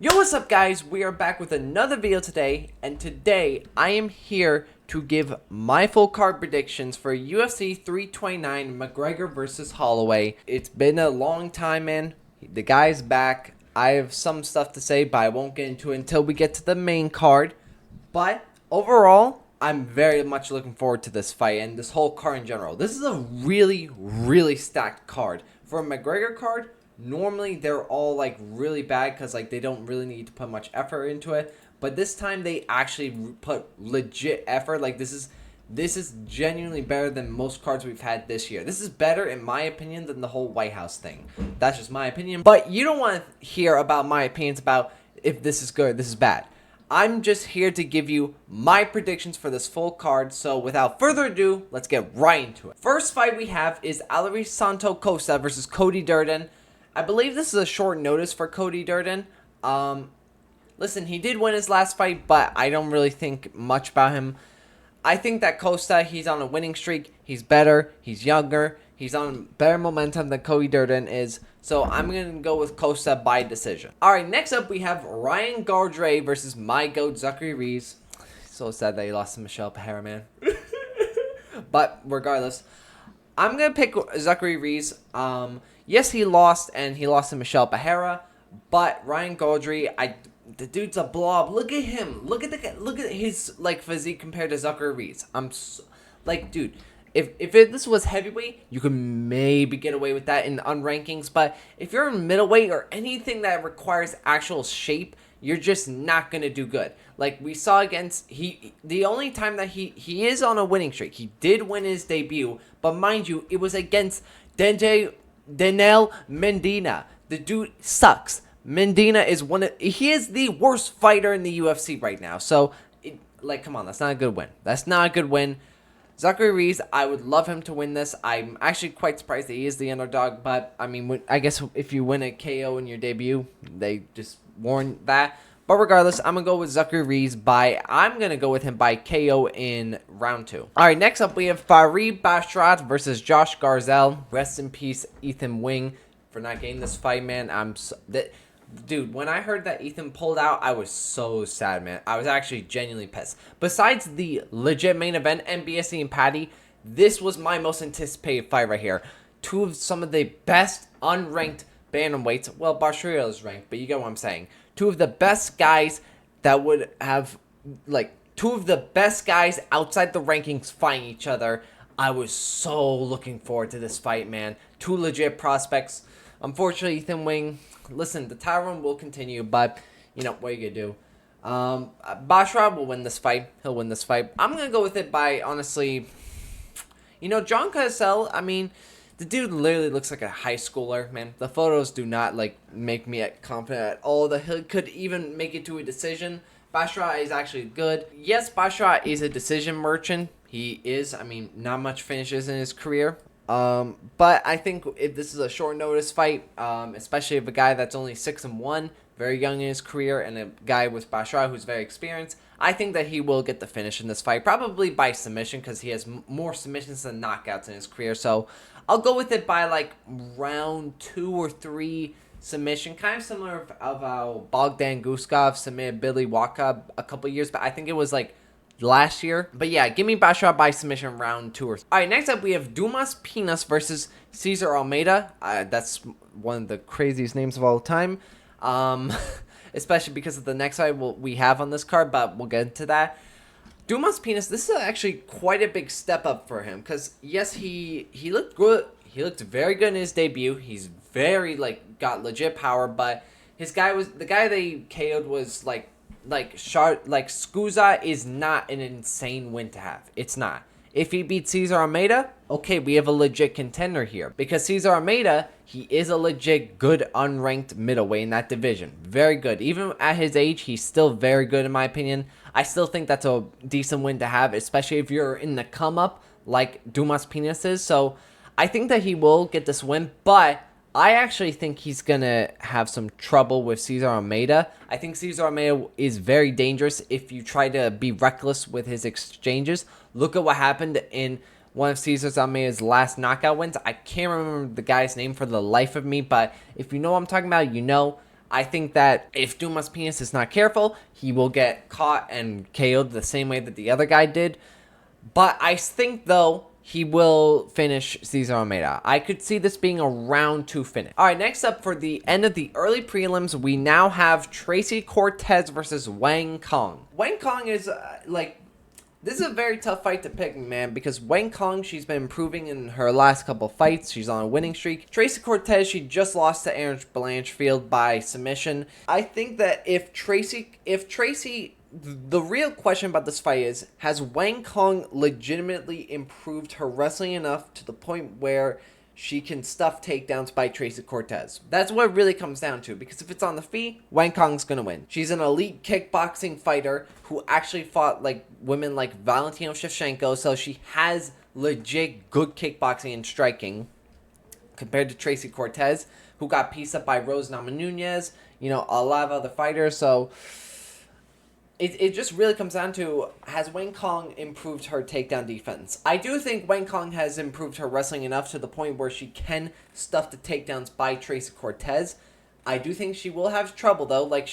Yo, what's up guys? We are back with another video today, and today I am here to give my full card predictions for UFC 329 McGregor versus Holloway. It's been a long time, man. The guy's back. I have some stuff to say, but I won't get into it until we get to the main card. But overall, I'm very much looking forward to this fight and this whole card in general. This is a really stacked card. For a McGregor card, normally they're all like really bad because like they don't really need to put much effort into it. But this time they actually put legit effort. Like this is genuinely better than most cards we've had this year. This is better in my opinion than the whole White House thing. That's just my opinion. But you don't want to hear about my opinions about if this is good, this is bad. I'm just here to give you my predictions for this full card. So without further ado, let's get right into it. First fight we have is Alari Santo Costa versus Cody Durden. I believe this is a short notice for Cody Durden. Listen, he did win his last fight, but I don't really think much about him. I think that Costa, he's on a winning streak. He's better. He's younger. He's on better momentum than Cody Durden is. So I'm going to go with Costa by decision. All right, next up we have Ryan Gardrae versus my GOAT, Zachary Reeves. So sad that he lost to Michelle Pajera, man. But regardless, I'm going to pick Zachary Reeves. Yes, he lost, and he lost to Michelle Pajera. But Ryan Gardrae, the dude's a blob. Look at him. Look at his like physique compared to Zachary Reeves. Dude, if this was heavyweight, you could maybe get away with that in unrankings. But if you're in middleweight or anything that requires actual shape, you're just not gonna do good. Like we saw against the only time that he is on a winning streak. He did win his debut, but mind you, it was against Daniel Medina. The dude sucks. Medina is he is the worst fighter in the UFC right now. So, come on, that's not a good win. That's not a good win. Zachary Reeves, I would love him to win this. I'm actually quite surprised that he is the underdog. But, I mean, I guess if you win a KO in your debut, they just warn that. But regardless, I'm going to go with Zachary Reeves I'm going to go with him by KO in round 2. All right, next up we have Farid Basharat versus Josh Garzel. Rest in peace, Ethan Wing, for not getting this fight, man. Dude, when I heard that Ethan pulled out, I was so sad, man. I was actually genuinely pissed. Besides the legit main event, MBSE and Patty, this was my most anticipated fight right here. Two of some of the best unranked bantamweights. Well, Barshiro is ranked, but you get what I'm saying. Two of the best guys that would have, two of the best guys outside the rankings fighting each other. I was so looking forward to this fight, man. Two legit prospects. Unfortunately, Ethan Wing, listen, the title run will continue, but, you know, what are you going to do? Basharat will win this fight. He'll win this fight. I'm going to go with it by, honestly, John Cassell, I mean, the dude literally looks like a high schooler, man. The photos do not, make me confident at all that he could even make it to a decision. Basharat is actually good. Yes, Basharat is a decision merchant. He is, not much finishes in his career. But I think if this is a short notice fight, especially if a guy that's only 6-1, very young in his career, and a guy with Basharat who's very experienced, I think that he will get the finish in this fight, probably by submission because he has more submissions than knockouts in his career. So I'll go with it by round 2 or 3 submission, kind of similar of how Bogdan Guskov submitted Billy Waka a couple years back. I think it was last year. But yeah, give me Basharat by submission round 2 or 3. All right, next up we have Dumas Pinas versus Cesar Almeida. That's one of the craziest names of all time. Especially because of the next fight we have on this card, but we'll get into that. Dumas Pinas, this is actually quite a big step up for him because yes, he looked good. He looked very good in his debut. He's very got legit power, but the guy they KO'd was Scusa is not an insane win to have. It's not. If he beats Cesar Almeida, okay, we have a legit contender here. Because Cesar Almeida, he is a legit good unranked middleweight in that division. Very good. Even at his age, he's still very good in my opinion. I still think that's a decent win to have, especially if you're in the come-up like Dumas Pinas is. So I think that he will get this win, but I actually think he's going to have some trouble with Cesar Almeida. I think Cesar Almeida is very dangerous if you try to be reckless with his exchanges. Look at what happened in one of Cesar Almeida's last knockout wins. I can't remember the guy's name for the life of me, but if you know what I'm talking about, you know. I think that if Dumas Pinas is not careful, he will get caught and KO'd the same way that the other guy did. But I think, though, he will finish Cesar Almeida. I could see this being a round 2 finish. All right, next up for the end of the early prelims, we now have Tracy Cortez versus Wang Kong. Wang Kong is, this is a very tough fight to pick, man, because Wang Kong, she's been improving in her last couple fights. She's on a winning streak. Tracy Cortez, she just lost to Erin Blanchfield by submission. I think that if Tracy, the real question about this fight is, has Wang Kong legitimately improved her wrestling enough to the point where she can stuff takedowns by Tracy Cortez? That's what it really comes down to, because if it's on the feet, Wang Kong's going to win. She's an elite kickboxing fighter who actually fought like women like Valentina Shevchenko, so she has legit good kickboxing and striking compared to Tracy Cortez, who got pieced up by Rose Namajunas, a lot of other fighters. So it just really comes down to, has Wang Kong improved her takedown defense? I do think Wang Kong has improved her wrestling enough to the point where she can stuff the takedowns by Tracy Cortez. I do think she will have trouble, though. Like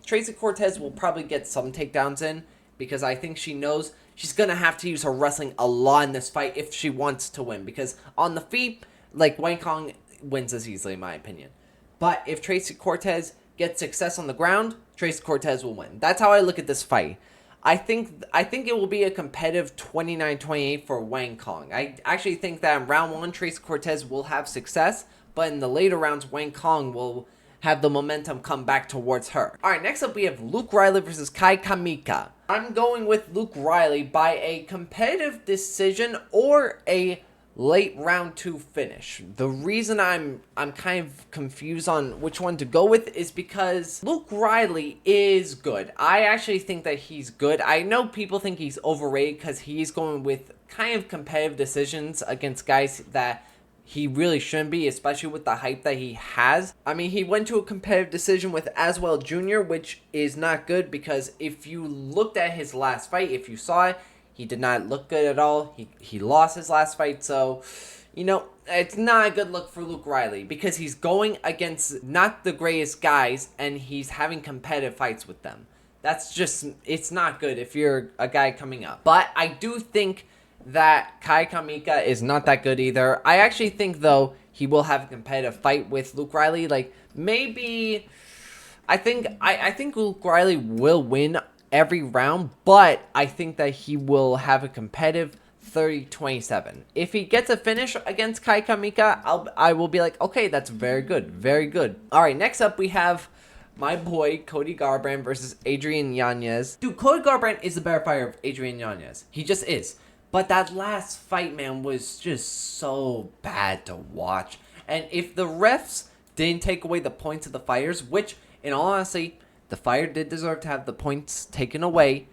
Tracy Cortez will probably get some takedowns in, because I think she knows she's going to have to use her wrestling a lot in this fight if she wants to win. Because on the feet, Wang Kong wins this easily, in my opinion. But if Tracy Cortez gets success on the ground, Tracy Cortez will win. That's how I look at this fight. I think it will be a competitive 29-28 for Wang Kong. I actually think that in round 1, Tracy Cortez will have success, but in the later rounds, Wang Kong will have the momentum come back towards her. All right, next up we have Luke Riley versus Kai Kamika. I'm going with Luke Riley by a competitive decision or a late round 2 finish. The reason I'm kind of confused on which one to go with is because Luke Riley is good. I actually think that he's good. I know people think he's overrated because he's going with kind of competitive decisions against guys that he really shouldn't be, especially with the hype that he has. I mean, he went to a competitive decision with Aswell Jr., which is not good, because if you looked at his last fight, if you saw it, he did not look good at all. He lost his last fight, so, it's not a good look for Luke Riley, because he's going against not the greatest guys, and he's having competitive fights with them. That's just, it's not good if you're a guy coming up. But I do think that Kai Kamika is not that good either. I actually think, though, he will have a competitive fight with Luke Riley. Maybe, I think Luke Riley will win every round, but I think that he will have a competitive 30-27. If he gets a finish against Kai Kamika, I will be like, okay, that's very good, very good. All right, next up we have my boy Cody Garbrandt versus Adrian Yanez. Dude, Cody Garbrandt is the better fighter of Adrian Yanez. He just is. But that last fight, man, was just so bad to watch. And if the refs didn't take away the points of the fighters, which, in all honesty, the fighter did deserve to have the points taken away.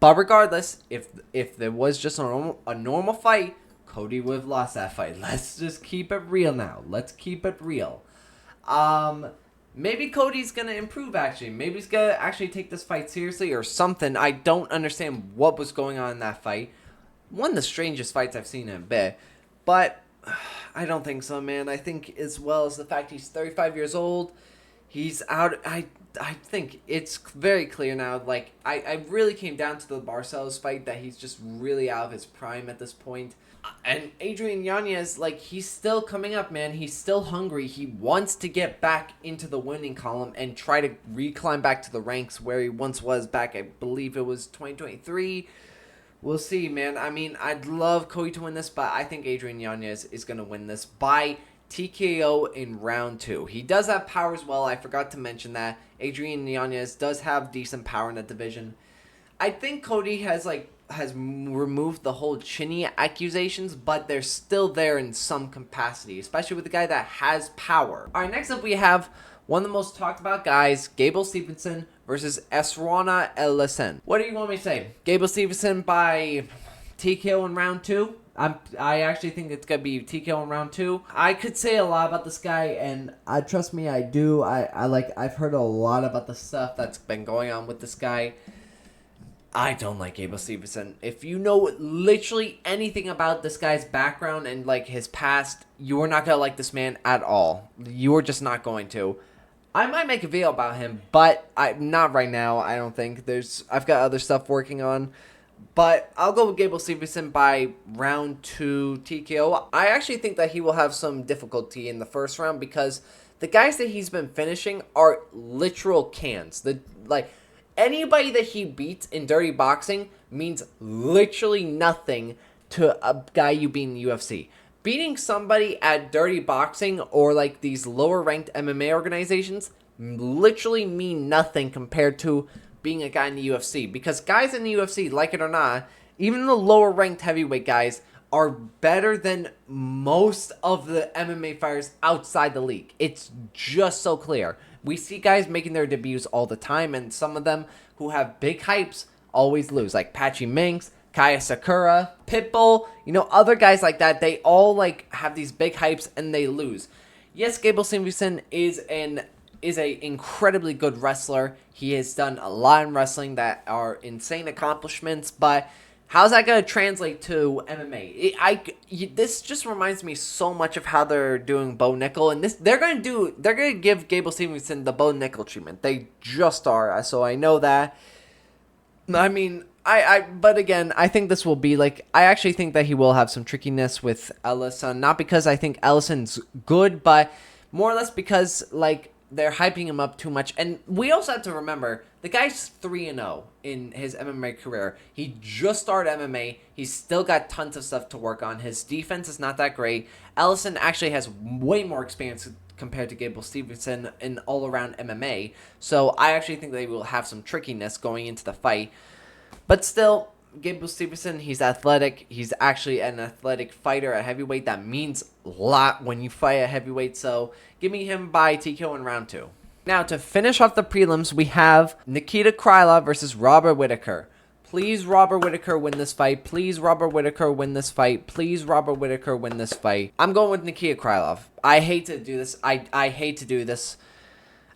But regardless, if there was just a normal fight, Cody would have lost that fight. Let's just keep it real now. Let's keep it real. Maybe Cody's going to improve, actually. Maybe he's going to actually take this fight seriously or something. I don't understand what was going on in that fight. One of the strangest fights I've seen in a bit. But I don't think so, man. I think as well as the fact he's 35 years old, he's out. I think it's very clear now. I really came down to the Barcelos fight that he's just really out of his prime at this point. And Adrian Yanez, he's still coming up, man. He's still hungry. He wants to get back into the winning column and try to reclimb back to the ranks where he once was back, I believe it was 2023. We'll see, man. I mean, I'd love Cody to win this, but I think Adrian Yanez is going to win this by TKO in round 2. He does have power as well. I forgot to mention that. Adrian Yanez does have decent power in that division. I think Cody has removed the whole chinny accusations, but they're still there in some capacity, especially with the guy that has power. All right, next up we have one of the most talked about guys, Gable Stevenson versus Esrona El-Lassen. What do you want me to say? Gable Stevenson by TKO in round 2? I actually think it's gonna be TKO in round 2. I could say a lot about this guy, and trust me, I do. I've heard a lot about the stuff that's been going on with this guy. I don't like Gable Stevenson. If you know literally anything about this guy's background and his past, you are not gonna like this man at all. You are just not going to. I might make a video about him, but not right now. I don't think I've got other stuff working on. But I'll go with Gable Stevenson by round 2 TKO. I actually think that he will have some difficulty in the first round because the guys that he's been finishing are literal cans. Anybody that he beats in dirty boxing means literally nothing to a guy you beat in the UFC. Beating somebody at dirty boxing or like these lower ranked MMA organizations literally mean nothing compared to being a guy in the UFC, because guys in the UFC, like it or not, even the lower ranked heavyweight guys are better than most of the MMA fighters outside the league. It's just so clear. We see guys making their debuts all the time, and some of them who have big hypes always lose, like Patchy Minks, Kaya Sakura, Pitbull, other guys like that. They all have these big hypes and they lose. Yes, Gable Stevenson is a incredibly good wrestler. He has done a lot in wrestling that are insane accomplishments, but how's that going to translate to MMA? This just reminds me so much of how they're doing Bo Nickel, and they're going to give Gable Stevenson the Bo Nickel treatment. They just are, so I know that. I mean, but again, I think this will be I actually think that he will have some trickiness with Ellison, not because I think Ellison's good, but more or less because they're hyping him up too much. And we also have to remember, the guy's 3-0 in his MMA career. He just started MMA. He's still got tons of stuff to work on. His defense is not that great. Ellison actually has way more experience compared to Gable Stevenson in all-around MMA. So I actually think they will have some trickiness going into the fight. But still, Gable Stevenson, he's athletic. He's actually an athletic fighter at heavyweight. That means a lot when you fight at heavyweight. So give me him by TKO in round 2. Now, to finish off the prelims, we have Nikita Krylov versus Robert Whittaker. Please, Robert Whittaker, win this fight. Please, Robert Whittaker, win this fight. Please, Robert Whittaker, win this fight. I'm going with Nikita Krylov. I hate to do this. I hate to do this.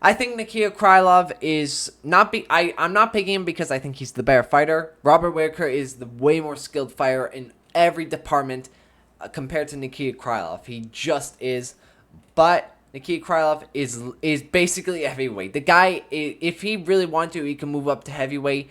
I think Nikita Krylov is I'm not picking him because I think he's the better fighter. Robert Whittaker is the way more skilled fighter in every department compared to Nikita Krylov. He just is. But Nikita Krylov is basically a heavyweight. The guy, if he really wanted to, he can move up to heavyweight.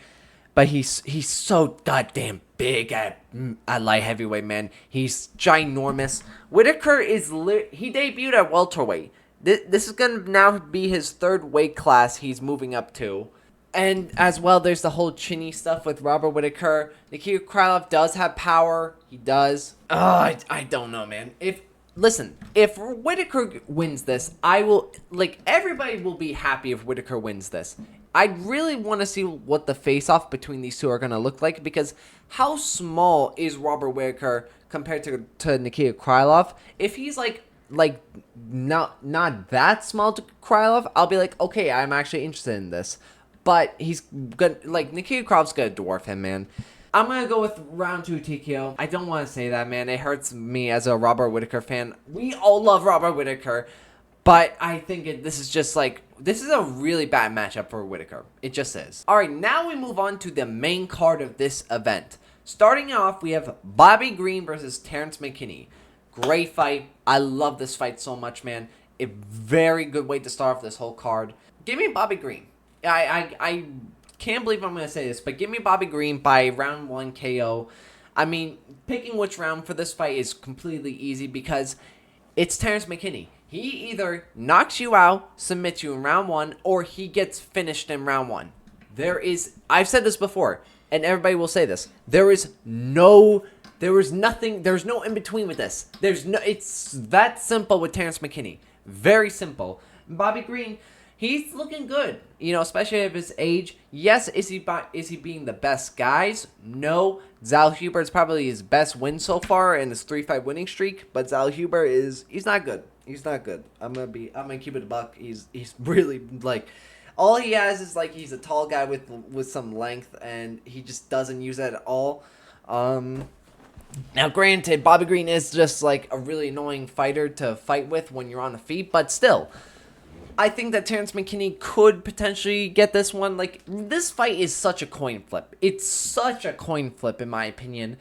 But he's so goddamn big at light heavyweight, man. He's ginormous. Whittaker he debuted at welterweight. This is going to now be his third weight class he's moving up to. And as well, there's the whole chinny stuff with Robert Whittaker. Nikita Krylov does have power. He does. I don't know, man. If Whittaker wins this, everybody will be happy if Whittaker wins this. I really want to see what the face-off between these two are going to look like, because how small is Robert Whittaker compared to Nikita Krylov? If he's not that small to Krylov, I'll be okay, I'm actually interested in this. But he's good. Nikita Krylov's gonna dwarf him, man. I'm gonna go with round 2 TKO. I don't want to say that, man. It hurts me as a Robert Whittaker fan. We all love Robert Whittaker, but I think this is a really bad matchup for Whittaker. It just is. All right, now we move on to the main card of this event. Starting off, we have Bobby Green versus Terrence McKinney. Great fight. I love this fight so much, man. A very good way to start off this whole card. Give me Bobby Green. I can't believe I'm going to say this, but give me Bobby Green by round 1 KO. I mean, picking which round for this fight is completely easy because it's Terrence McKinney. He either knocks you out, submits you in round 1, or he gets finished in round 1. I've said this before, and everybody will say this. There's no in between with this. It's that simple with Terrence McKinney. Very simple. Bobby Green, he's looking good, especially at his age. Yes, is he being the best guys? No. Zal Hubert's probably his best win so far in his 3-fight winning streak, but Zal Hubert he's not good. He's not good. I'm gonna keep it a buck. He's really all he has is he's a tall guy with some length, and he just doesn't use that at all. Now, granted, Bobby Green is just a really annoying fighter to fight with when you're on the feet, but still, I think that Terrence McKinney could potentially get this one. This fight is such a coin flip. It's such a coin flip, in my opinion.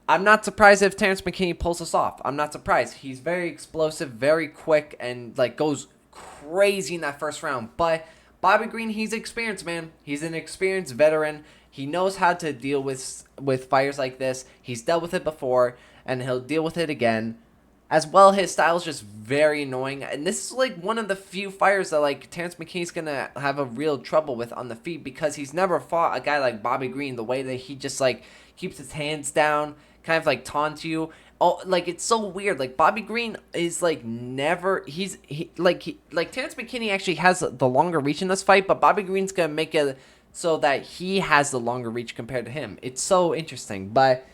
I'm not surprised if Terrence McKinney pulls this off. I'm not surprised. He's very explosive, very quick, and goes crazy in that first round. But Bobby Green, he's experienced, man. He's an experienced veteran. He knows how to deal with fighters like this. He's dealt with it before, and he'll deal with it again. As well, his style is just very annoying. And this is like one of the few fighters that like Terrence McKinney's going to have a real trouble with on the feet, because he's never fought a guy like Bobby Green, the way that he just like keeps his hands down, kind of like taunts you. Oh, like it's so weird. Like Bobby Green is like never like Terrence McKinney actually has the longer reach in this fight, but Bobby Green's going to make it so that he has the longer reach compared to him. It's so interesting. But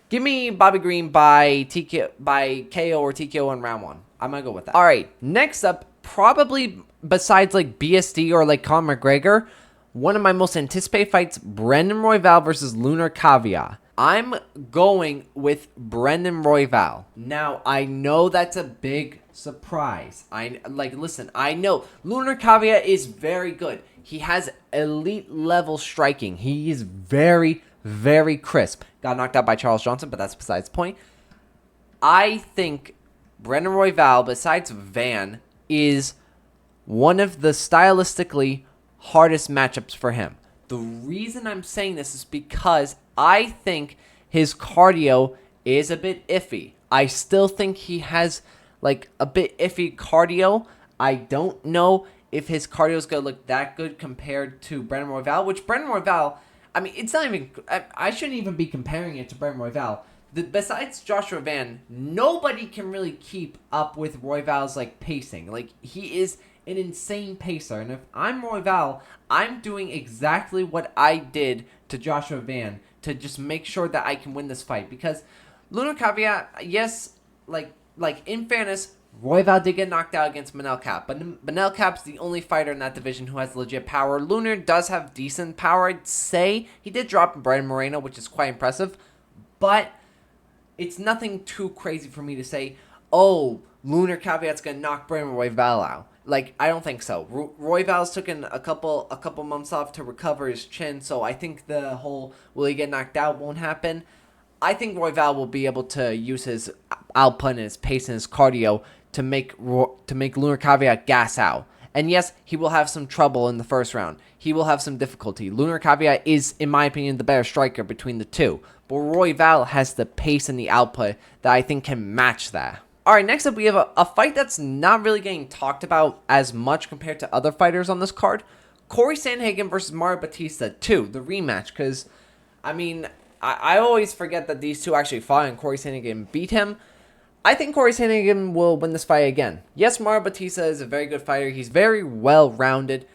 give me Bobby Green by KO or TKO in round 1. I'm going to go with that. All right, next up, probably besides like BSD or like Conor McGregor, one of my most anticipated fights, Brandon Royval versus Lunar Caveat. I'm going with Brendan Royval. Now, I know that's a big surprise. Listen, I know Lunar Caveat is very good. He has elite level striking. He is very, very crisp. Got knocked out by Charles Johnson, but that's besides the point. I think Brendan Royval, besides Van, is one of the stylistically hardest matchups for him. The reason I'm saying this is because I think his cardio is a bit iffy. I still think he has like a bit iffy cardio. I don't know if his cardio is going to look that good compared to Brendan Royval, which Brendan Royval, I mean, it's not even, I shouldn't even be comparing it to Brendan Royval. Besides Joshua Van, nobody can really keep up with Royval's like pacing. Like, he is an insane pacer, and if I'm Royval, I'm doing exactly what I did to Joshua Van to just make sure that I can win this fight. Because Lunar Caveat, yes, like in fairness, Royval did get knocked out against Manel Cap, but Manel Cap's the only fighter in that division who has legit power. Lunar does have decent power, I'd say. He did drop Brandon Moreno, which is quite impressive, but it's nothing too crazy for me to say, oh, Lunar Caveat's gonna knock Brandon Royval out. Like, I don't think so. Royval's taken a couple months off to recover his chin, so I think the whole will he get knocked out won't happen. I think Royval will be able to use his output and his pace and his cardio to make Lunar Caveat gas out. And yes, he will have some trouble in the first round. He will have some difficulty. Lunar Caveat is, in my opinion, the better striker between the two. But Royval has the pace and the output that I think can match that. Alright, next up we have a fight that's not really getting talked about as much compared to other fighters on this card. Corey Sandhagen versus Mario Batista 2, the rematch. Because, I mean, I always forget that these two actually fought and Corey Sandhagen beat him. I think Corey Sandhagen will win this fight again. Yes, Mario Batista is a very good fighter. He's very well-rounded.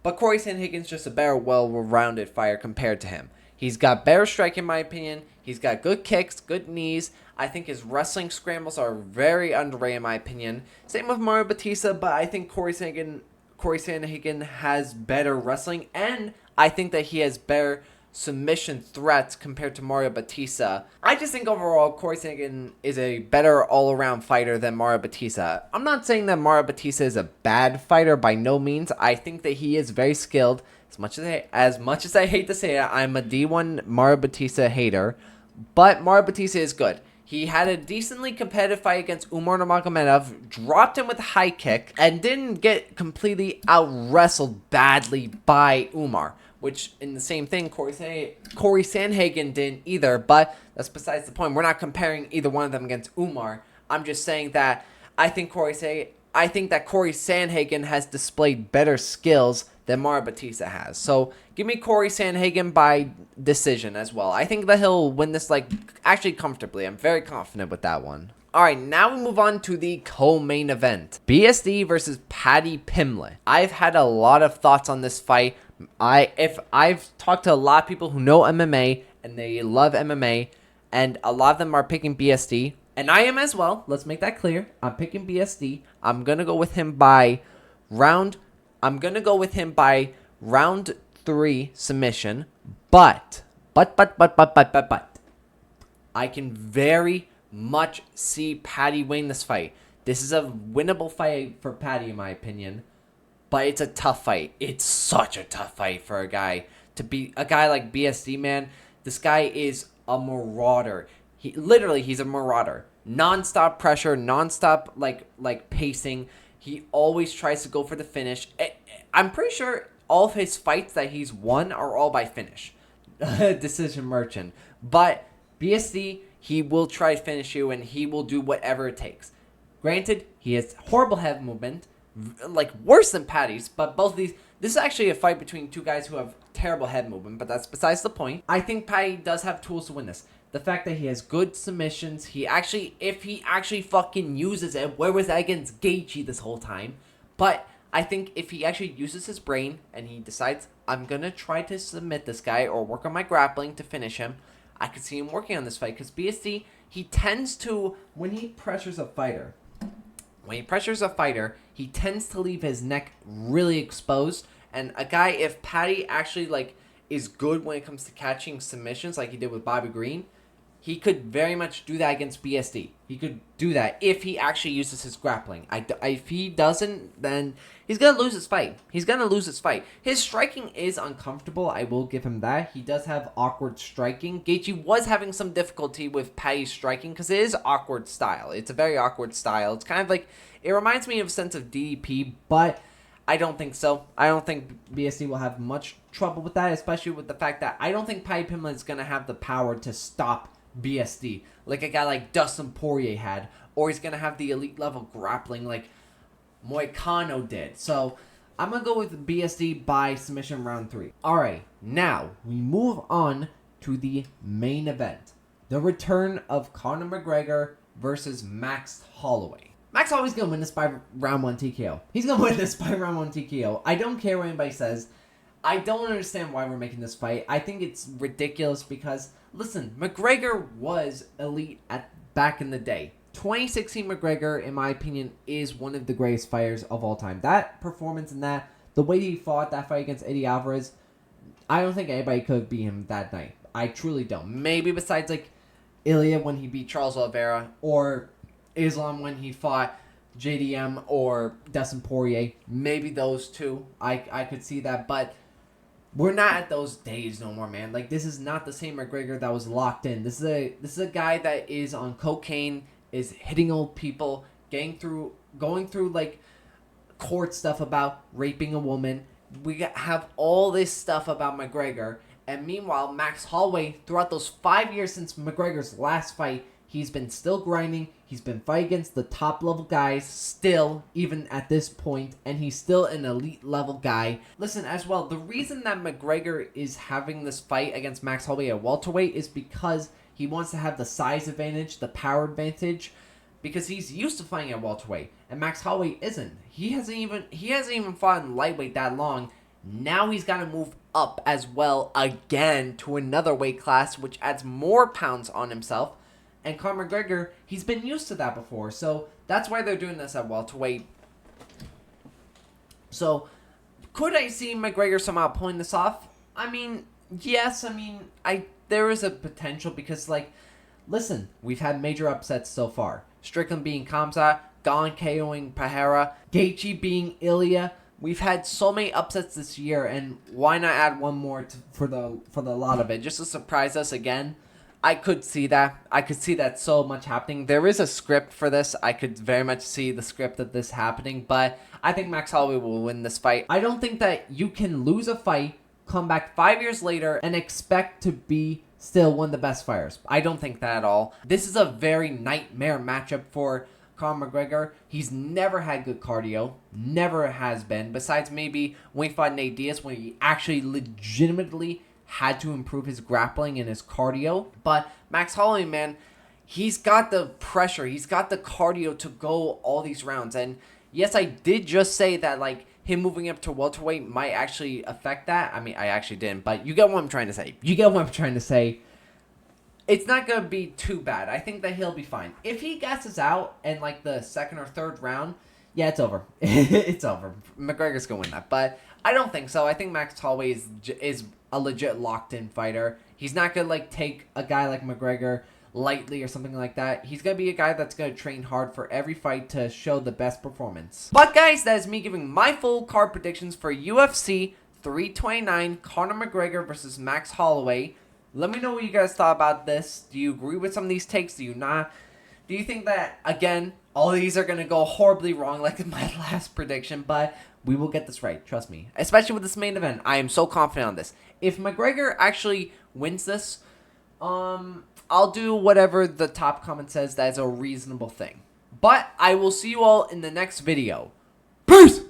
But Corey Sandhagen's just a better well-rounded fighter compared to him. He's got better strike, in my opinion. He's got good kicks, good knees. I think his wrestling scrambles are very underrated, in my opinion. Same with Mario Batista, but I think Corey Sandhagen has better wrestling, and I think that he has better submission threats compared to Mario Batista. I just think overall Corey Sandhagen is a better all-around fighter than Mario Batista. I'm not saying that Mario Batista is a bad fighter by no means. I think that he is very skilled. As much as I hate to say it, I'm a D1 Mario Batista hater, but Mario Batista is good. He had a decently competitive fight against Umar Nurmagomedov, dropped him with a high kick, and didn't get completely out-wrestled badly by Umar, which in the same thing, Corey Sandhagen didn't either, but that's besides the point. We're not comparing either one of them against Umar. I'm just saying that I think that Corey Sandhagen has displayed better skills than Mario Batista has. So give me Corey Sandhagen by decision as well. I think that he'll win this actually comfortably. I'm very confident with that one. Alright, now we move on to the co-main event. BSD versus Paddy Pimblett. I've had a lot of thoughts on this fight. I've talked to a lot of people who know MMA and they love MMA, and a lot of them are picking BSD, and I am as well. Let's make that clear. I'm picking BSD. I'm gonna go with him by round 3 submission, but I can very much see Paddy winning this fight. This is a winnable fight for Paddy, in my opinion, but it's a tough fight. It's such a tough fight for a guy to beat a guy like BSD, man. This guy is a marauder. He's a marauder. Non-stop pressure, non-stop like pacing. He always tries to go for the finish. I'm pretty sure all of his fights that he's won are all by finish. Decision merchant. But BSD, he will try to finish you, and he will do whatever it takes. Granted, he has horrible head movement, like worse than Patty's, but both of these... This is actually a fight between two guys who have terrible head movement, but that's besides the point. I think Patty does have tools to win this. The fact that he has good submissions, if he actually fucking uses it, where was that against Gaethje this whole time? But I think if he actually uses his brain and he decides, I'm going to try to submit this guy or work on my grappling to finish him, I could see him working on this fight. Because BSD, he tends to, when he pressures a fighter, he tends to leave his neck really exposed. And a guy, if Patty actually is good when it comes to catching submissions like he did with Bobby Green, he could very much do that against BSD. He could do that if he actually uses his grappling. If he doesn't, then he's going to lose his fight. His striking is uncomfortable. I will give him that. He does have awkward striking. Gaethje was having some difficulty with Patty's striking because it is awkward style. It's a very awkward style. It's kind of like, it reminds me of a sense of DDP, but I don't think so. I don't think BSD will have much trouble with that, especially with the fact that I don't think Paddy Pimblett is going to have the power to stop BSD like a guy like Dustin Poirier had, or he's going to have the elite level grappling like Moicano did. So I'm going to go with BSD by submission round 3. Alright, now we move on to the main event. The return of Conor McGregor versus Max Holloway. Max Holloway's going to win this by round 1 TKO. He's going to win this by round 1 TKO. I don't care what anybody says. I don't understand why we're making this fight. I think it's ridiculous because, listen, McGregor was elite back in the day. 2016 McGregor, in my opinion, is one of the greatest fighters of all time. That performance and the way he fought that fight against Eddie Alvarez, I don't think anybody could beat him that night. I truly don't. Maybe besides Ilya when he beat Charles Oliveira, or Islam when he fought JDM or Dustin Poirier. Maybe those two. I could see that, but we're not at those days no more, man. This is not the same McGregor that was locked in. This is a guy that is on cocaine, is hitting old people, going through court stuff about raping a woman. We have all this stuff about McGregor, and meanwhile, Max Holloway, throughout those 5 years since McGregor's last fight, he's been still grinding. He's been fighting against the top level guys still, even at this point, and he's still an elite level guy. Listen, as well, the reason that McGregor is having this fight against Max Holloway at welterweight is because he wants to have the size advantage, the power advantage, because he's used to fighting at welterweight, and Max Holloway isn't. He hasn't even fought in lightweight that long. Now he's got to move up as well again to another weight class, which adds more pounds on himself. And Conor McGregor, he's been used to that before. So that's why they're doing this at welterweight. So could I see McGregor somehow pulling this off? I mean, yes. There is a potential because, listen, we've had major upsets so far. Strickland being Kamzat, Gane KOing Pereira, Gaethje being Ilya. We've had so many upsets this year, and why not add one more for the lot of it, just to surprise us again? I could see that. I could see that so much happening. There is a script for this. I could very much see the script of this happening, but I think Max Holloway will win this fight. I don't think that you can lose a fight, come back 5 years later, and expect to be still one of the best fighters. I don't think that at all. This is a very nightmare matchup for Conor McGregor. He's never had good cardio. Never has been. Besides maybe when he fought Nate Diaz, when he actually legitimately had to improve his grappling and his cardio. But Max Holloway, man, he's got the pressure. He's got the cardio to go all these rounds. And yes, I did just say that, him moving up to welterweight might actually affect that. I mean, I actually didn't, but you get what I'm trying to say. It's not going to be too bad. I think that he'll be fine. If he gasses out in, the second or third round, yeah, it's over. It's over. McGregor's going to win that. But I don't think so. I think Max Holloway is a legit locked-in fighter. He's not going to, take a guy like McGregor lightly or something like that. He's going to be a guy that's going to train hard for every fight to show the best performance. But, guys, that is me giving my full card predictions for UFC 329, Conor McGregor versus Max Holloway. Let me know what you guys thought about this. Do you agree with some of these takes? Do you not? Do you think that, again, all these are going to go horribly wrong like in my last prediction, but we will get this right, trust me. Especially with this main event. I am so confident on this. If McGregor actually wins this, I'll do whatever the top comment says that is a reasonable thing. But I will see you all in the next video. Peace!